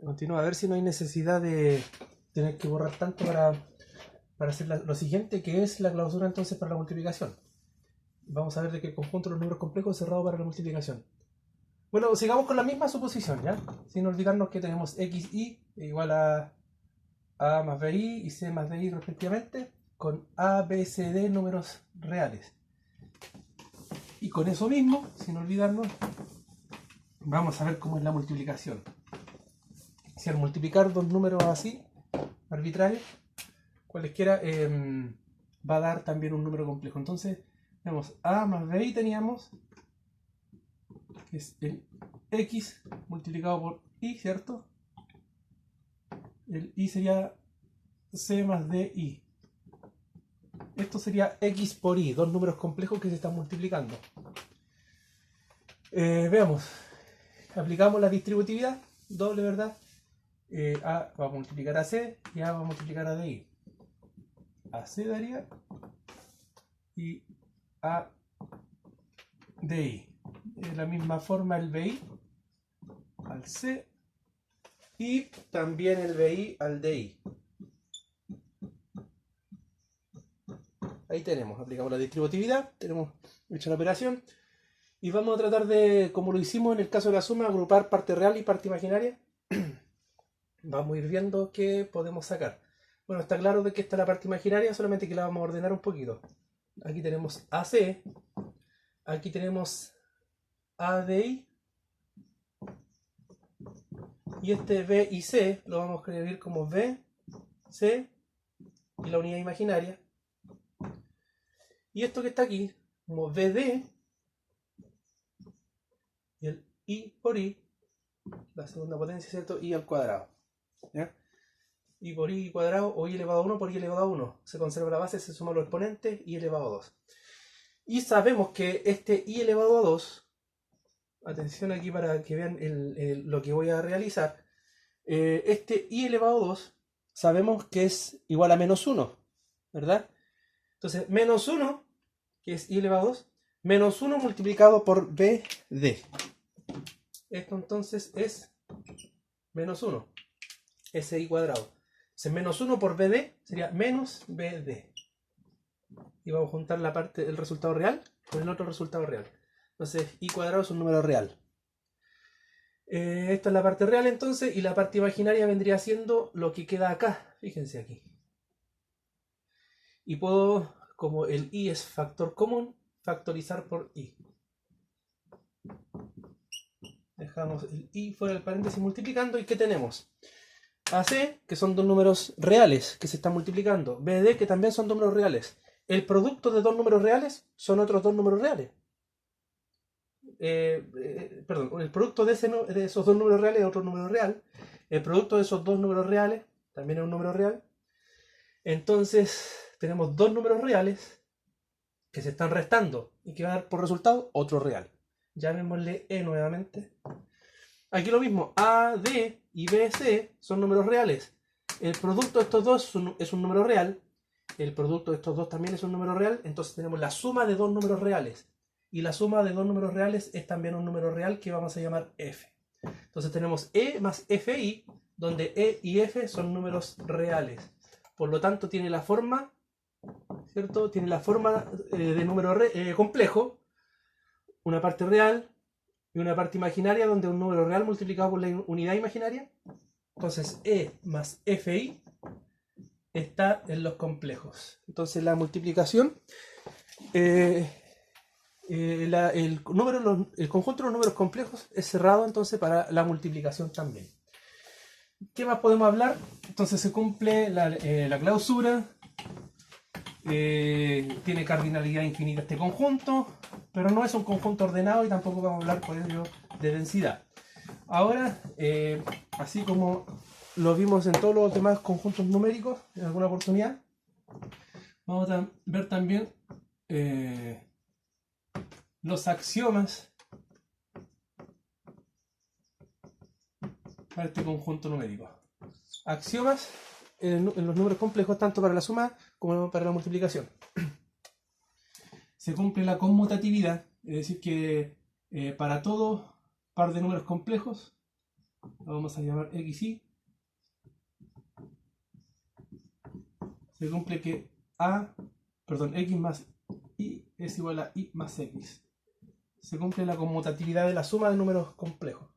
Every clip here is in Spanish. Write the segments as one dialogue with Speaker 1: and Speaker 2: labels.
Speaker 1: Continúa, a ver si no hay necesidad de tener que borrar tanto para hacer lo siguiente, que es la clausura entonces para la multiplicación. Vamos a ver de que el conjunto de los números complejos es cerrado para la multiplicación. Bueno, sigamos con la misma suposición, ¿ya? Sin olvidarnos que tenemos xy igual a a más bi y c más di respectivamente, con a, b, c, d números reales. Y con eso mismo, sin olvidarnos, vamos a ver cómo es la multiplicación. Si al multiplicar dos números así, arbitrarios, cualesquiera, va a dar también un número complejo. Entonces, tenemos a más bi, teníamos, que es el x multiplicado por y, ¿cierto? El y sería c más di. Esto sería x por y, dos números complejos que se están multiplicando. Veamos. Aplicamos la distributividad doble, ¿verdad? A va a multiplicar a c y a va a multiplicar a di. A c daría y a di. De la misma forma el bi al c y también el bi al di. Ahí tenemos, aplicamos la distributividad, tenemos hecha la operación y vamos a tratar de, como lo hicimos en el caso de la suma, agrupar parte real y parte imaginaria. Vamos a ir viendo qué podemos sacar. Bueno, está claro de que esta es la parte imaginaria, solamente que la vamos a ordenar un poquito. Aquí tenemos AC, aquí tenemos ADI, y este B y C lo vamos a escribir como B, C y la unidad imaginaria. Y esto que está aquí, como BD, y el I por I, la segunda potencia, ¿cierto? I al cuadrado. ¿Ya? I por I cuadrado o I elevado a 1 por I elevado a 1. Se conserva la base, se suman los exponentes, I elevado a 2. Y sabemos que este I elevado a 2, atención aquí para que vean lo que voy a realizar, este I elevado a 2 sabemos que es igual a menos 1, ¿verdad? Entonces, menos 1, que es I elevado a 2, menos 1 multiplicado por BD. Esto entonces es menos 1, ese I cuadrado. Entonces, menos 1 por BD sería menos BD. Y vamos a juntar la parte del resultado real con el otro resultado real. Entonces, I cuadrado es un número real. Esta es la parte real entonces, y la parte imaginaria vendría siendo lo que queda acá. Fíjense aquí. Y puedo, como el I es factor común, factorizar por I. Dejamos el I fuera del paréntesis multiplicando. ¿Y qué tenemos? AC, que son dos números reales que se están multiplicando. BD, que también son dos números reales. El producto de dos números reales son otros dos números reales. Perdón, el producto de esos dos números reales es otro número real. El producto de esos dos números reales también es un número real. Entonces, tenemos dos números reales que se están restando y que va a dar por resultado otro real. Llamémosle E nuevamente. Aquí lo mismo, AD y BC son números reales. El producto de estos dos es un número real. El producto de estos dos también es un número real. Entonces tenemos la suma de dos números reales. Y la suma de dos números reales es también un número real que vamos a llamar F. Entonces tenemos E más FI, donde E y F son números reales. Por lo tanto tiene la forma, ¿cierto? Tiene la forma de número complejo, una parte real y una parte imaginaria, donde un número real multiplicado por la unidad imaginaria. Entonces E más FI está en los complejos. Entonces la multiplicación, el conjunto de los números complejos es cerrado entonces para la multiplicación también. ¿Qué más podemos hablar? Entonces se cumple la clausura. Tiene cardinalidad infinita este conjunto, pero no es un conjunto ordenado y tampoco vamos a hablar por ello de densidad. Ahora, así como lo vimos en todos los demás conjuntos numéricos en alguna oportunidad, vamos a ver también los axiomas para este conjunto numérico. Axiomas en los números complejos, tanto para la suma como para la multiplicación. Se cumple la conmutatividad, es decir que para todo par de números complejos lo vamos a llamar xy, se cumple que x más y es igual a y más x. Se cumple la conmutatividad de la suma de números complejos.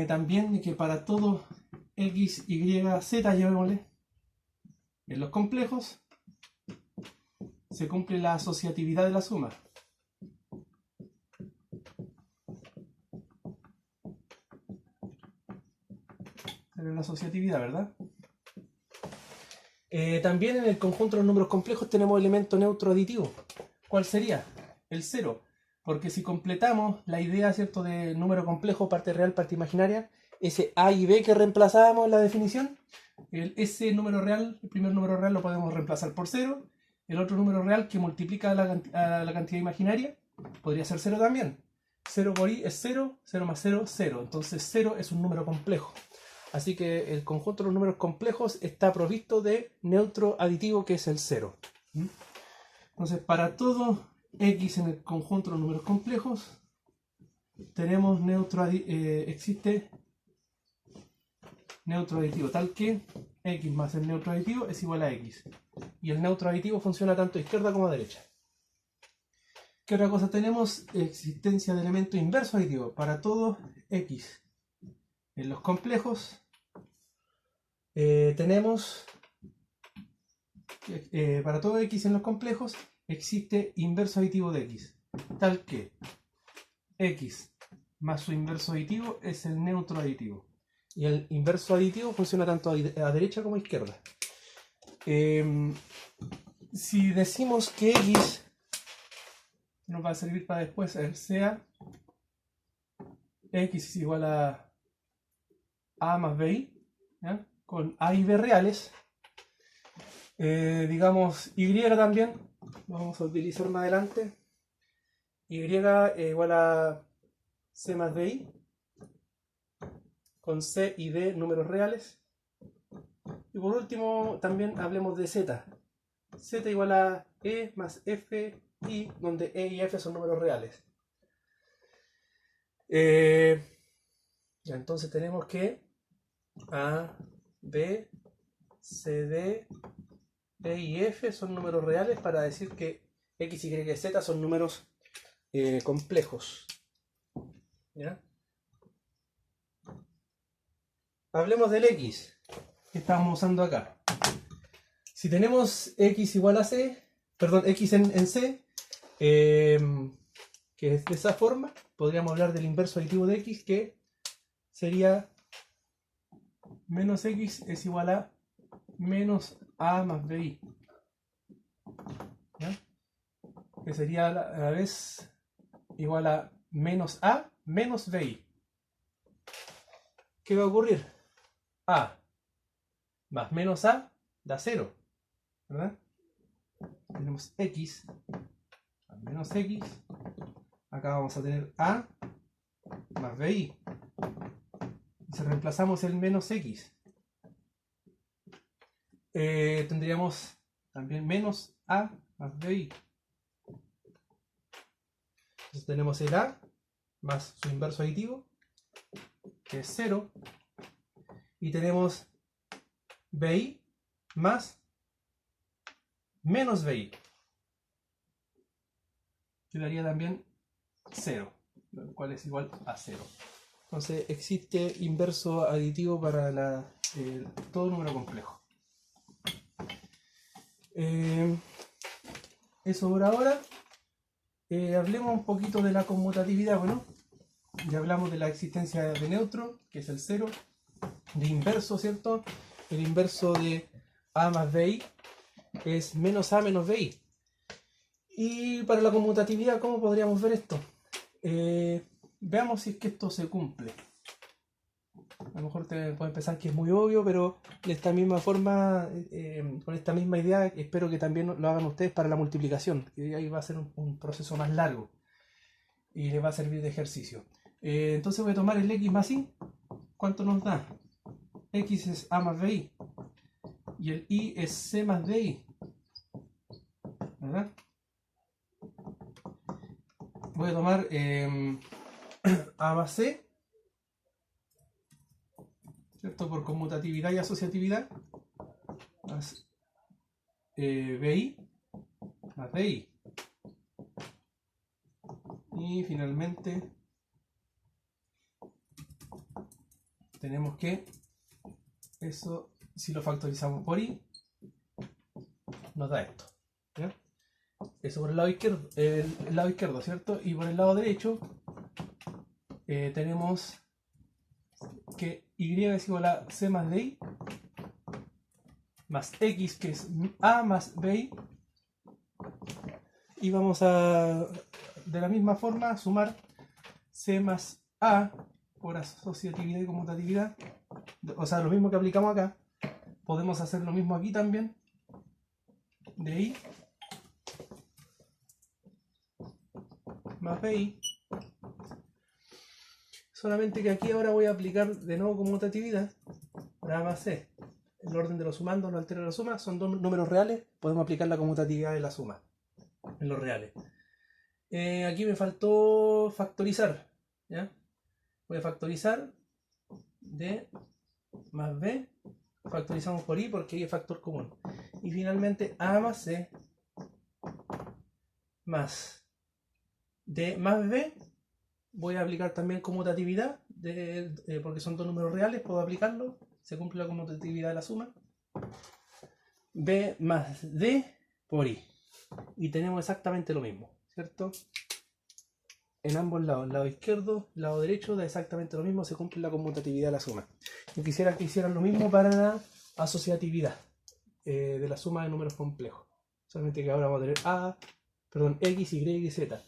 Speaker 1: También que para todo x, y, z, llamémosle, en los complejos, se cumple la asociatividad de la suma. La asociatividad, ¿verdad? También en el conjunto de los números complejos tenemos elemento neutro aditivo. ¿Cuál sería? El 0. Porque si completamos la idea, ¿cierto?, de número complejo, parte real, parte imaginaria, ese a y b que reemplazábamos en la definición, ese número real, el primer número real lo podemos reemplazar por 0. El otro número real que multiplica a la cantidad imaginaria podría ser 0 también. 0 por i es 0, 0 más 0, 0. Entonces 0 es un número complejo. Así que el conjunto de los números complejos está provisto de neutro aditivo, que es el 0. Entonces, para todo x en el conjunto de los números complejos, tenemos existe neutro aditivo, tal que x más el neutro aditivo es igual a x. Y el neutro aditivo funciona tanto a izquierda como a derecha. ¿Qué otra cosa tenemos? Existencia de elemento inverso aditivo. Para todo x en los complejos, tenemos, para todo x en los complejos, existe inverso aditivo de x, tal que x más su inverso aditivo es el neutro aditivo. Y el inverso aditivo funciona tanto a derecha como a izquierda. Si decimos que x nos va a servir para después, sea x es igual a más bi, ¿ya?, con a y b reales, digamos y también, lo vamos a utilizar más adelante, y igual a c más bi, con c y d números reales. Y por último también hablemos de z. Z igual a e más f y, donde e y f son números reales. Ya, entonces tenemos que a, b, c, d, e y f son números reales para decir que x, y, z son números complejos. ¿Ya? Hablemos del x que estamos usando acá. Si tenemos x igual a c, perdón, x en c, que es de esa forma, podríamos hablar del inverso aditivo de x, que sería menos x es igual a menos a más bi. ¿Ya? Que sería a la vez igual a menos a menos bi. ¿Qué va a ocurrir? A más menos a da 0, ¿verdad? Tenemos x más menos x. Acá vamos a tener a más bi. Si reemplazamos el menos x, tendríamos también menos a más bi. Entonces tenemos el a más su inverso aditivo, que es 0, y tenemos bi más menos bi, que daría también 0, lo cual es igual a 0. Entonces existe inverso aditivo para todo número complejo. Eso por ahora. Hablemos un poquito de la conmutatividad. Bueno, ya hablamos de la existencia de neutro, que es el 0, de inverso, ¿cierto? El inverso de a más bi es menos a menos bi. Y para la conmutatividad, ¿cómo podríamos ver esto? Veamos si es que esto se cumple. A lo mejor te pueden pensar que es muy obvio, pero de esta misma forma, con esta misma idea, espero que también lo hagan ustedes para la multiplicación, que ahí va a ser un proceso más largo y les va a servir de ejercicio. Entonces voy a tomar el x más y. ¿Cuánto nos da? X es a más bi y el y es c más di, ¿verdad? Voy a tomar a más c ¿cierto? Por conmutatividad y asociatividad, más BI más DI. Y finalmente tenemos que eso, si lo factorizamos por I, nos da esto, ¿ya? Eso por el lado izquierdo, ¿cierto? Y por el lado derecho tenemos que Y es igual a C más DI más X, que es A más BI. Y vamos a, de la misma forma, sumar C más A por asociatividad y conmutatividad. O sea, lo mismo que aplicamos acá. Podemos hacer lo mismo aquí también. De I más BI. Solamente que aquí ahora voy a aplicar de nuevo conmutatividad para A más C. El orden de los sumandos no altera la suma. Son dos números reales. Podemos aplicar la conmutatividad de la suma en los reales. Aquí me faltó factorizar, ¿ya? Voy a factorizar D más B. Factorizamos por I porque I es factor común. Y finalmente A más C más D más B. Voy a aplicar también conmutatividad porque son dos números reales. Puedo aplicarlo. Se cumple la conmutatividad de la suma. B más D por I. Y tenemos exactamente lo mismo, ¿cierto? En ambos lados, lado izquierdo, lado derecho, da exactamente lo mismo, se cumple la conmutatividad de la suma. Yo quisiera que hicieran lo mismo para la asociatividad de la suma de números complejos. Solamente que ahora vamos a tener X, Y y Z.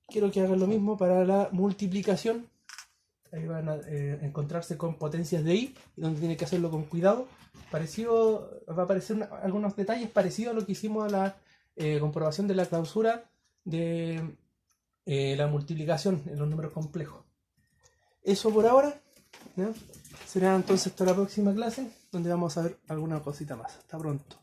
Speaker 1: Quiero que hagan lo mismo para la multiplicación. Ahí van a encontrarse con potencias de I, donde tienen que hacerlo con cuidado. Parecido, va a aparecer algunos detalles parecidos a lo que hicimos a la comprobación de la clausura de la multiplicación en los números complejos. Eso por ahora, ¿no? Será entonces hasta la próxima clase, donde vamos a ver alguna cosita más. Hasta pronto.